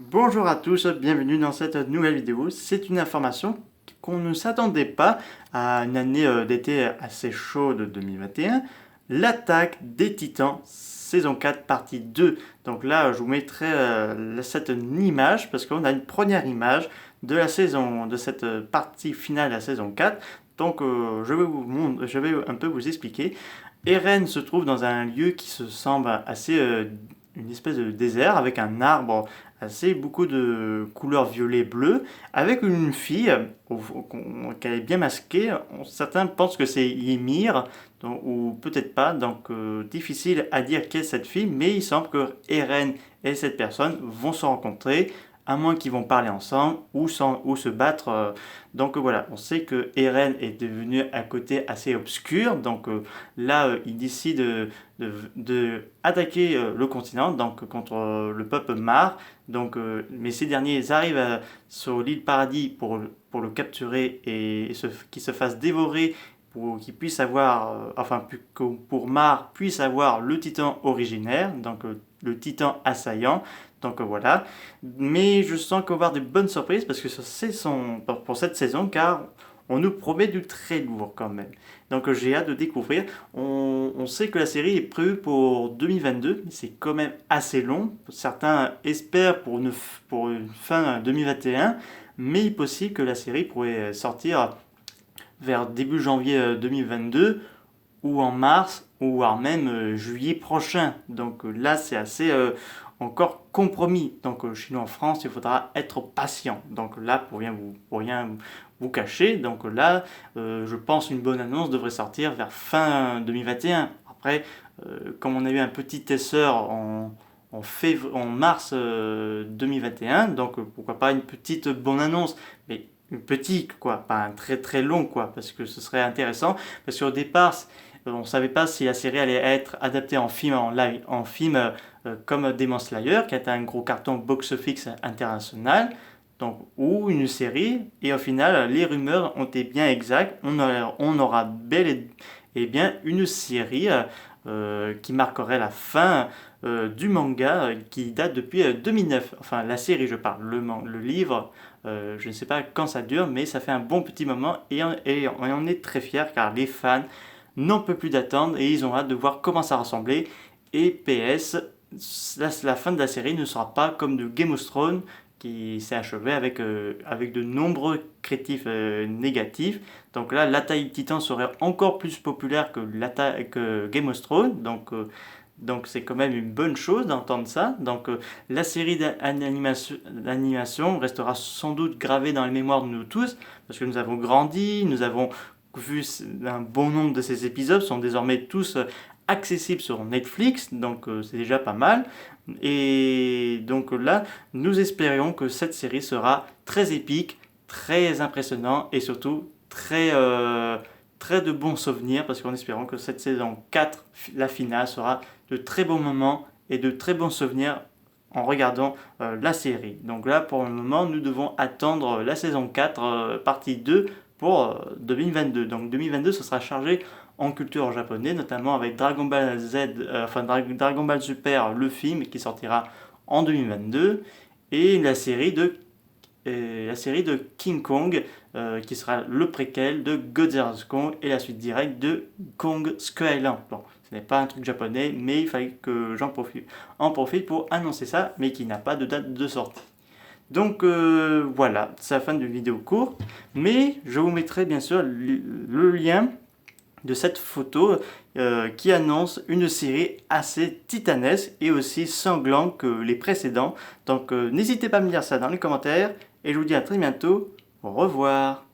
Bonjour à tous, bienvenue dans cette nouvelle vidéo. C'est une information qu'on ne s'attendait pas à une année d'été assez chaude de 2021. L'attaque des Titans, saison 4, partie 2. Donc là, je vous mettrai cette image parce qu'on a une première image de la saison, de cette partie finale de la saison 4. Donc je vais un peu vous expliquer. Eren se trouve dans un lieu qui se semble assez une espèce de désert avec un arbre assez beaucoup de couleurs violet-bleu avec une fille qui est bien masquée. Certains pensent que c'est Ymir ou peut-être pas, donc difficile à dire qui est cette fille, mais il semble que Eren et cette personne vont se rencontrer à moins qu'ils vont parler ensemble ou se battre. Donc voilà, on sait que Eren est devenu un côté assez obscur. Donc là, il décide de attaquer le continent, donc contre le peuple Mar. Donc, mais ces derniers arrivent sur l'île Paradis pour le capturer et qu'il se fasse dévorer pour qu'il puisse avoir, pour Mar puisse avoir le titan originaire, donc le titan assaillant. Donc voilà. Mais je sens qu'on va avoir de bonnes surprises parce que pour cette saison, car on nous promet du très lourd quand même. Donc j'ai hâte de découvrir. On sait que la série est prévue pour 2022, mais c'est quand même assez long. Certains espèrent pour une fin 2021, mais il est possible que la série pourrait sortir vers début janvier 2022 ou en mars ou voire même juillet prochain. Donc là, c'est assez encore compromis. Donc chez nous en France, il faudra être patient. Donc là, pour rien vous cacher, donc là, je pense une bonne annonce devrait sortir vers fin 2021. Après, comme on a eu un petit essor en mars 2021, donc pourquoi pas une petite bonne annonce, mais une petite quoi, pas un très très long quoi, parce que ce serait intéressant, parce qu'au départ, on ne savait pas si la série allait être adaptée en film, comme Demon Slayer, qui a été un gros carton box-office international, donc, ou une série, et au final, les rumeurs ont été bien exactes. On aura bel et bien une série qui marquerait la fin du manga qui date depuis 2009. Enfin, la série, je parle. Le livre, je ne sais pas quand ça dure, mais ça fait un bon petit moment et on en est très fiers car les fans n'en peuvent plus d'attendre et ils ont hâte de voir comment ça ressemblait. Et PS, la fin de la série ne sera pas comme de Game of Thrones qui s'est achevé avec de nombreux critiques négatifs. Donc là, l'attaque Titan serait encore plus populaire que Game of Thrones. Donc c'est quand même une bonne chose d'entendre ça. Donc la série d'animation restera sans doute gravée dans les mémoires de nous tous parce que nous avons grandi, nous avons vu un bon nombre de ces épisodes sont désormais tous accessibles sur Netflix, donc c'est déjà pas mal. Et donc là, nous espérions que cette série sera très épique, très impressionnant et surtout très de bons souvenirs parce qu'en espérant que cette saison 4, la finale, sera de très bons moments et de très bons souvenirs en regardant la série. Donc là, pour le moment, nous devons attendre la saison 4, partie 2 pour 2022. Donc 2022, ce sera chargé en culture japonaise, notamment avec Dragon Ball Z, Dragon Ball Super, le film qui sortira en 2022, et la série de King Kong, qui sera le préquel de Godzilla Kong et la suite directe de Kong Skull Island. Bon, ce n'est pas un truc japonais, mais il fallait que en profite pour annoncer ça, mais qui n'a pas de date de sortie. Donc voilà, c'est la fin de vidéo courte, mais je vous mettrai bien sûr le lien de cette photo qui annonce une série assez titanesque et aussi sanglante que les précédents. Donc n'hésitez pas à me dire ça dans les commentaires et je vous dis à très bientôt. Au revoir.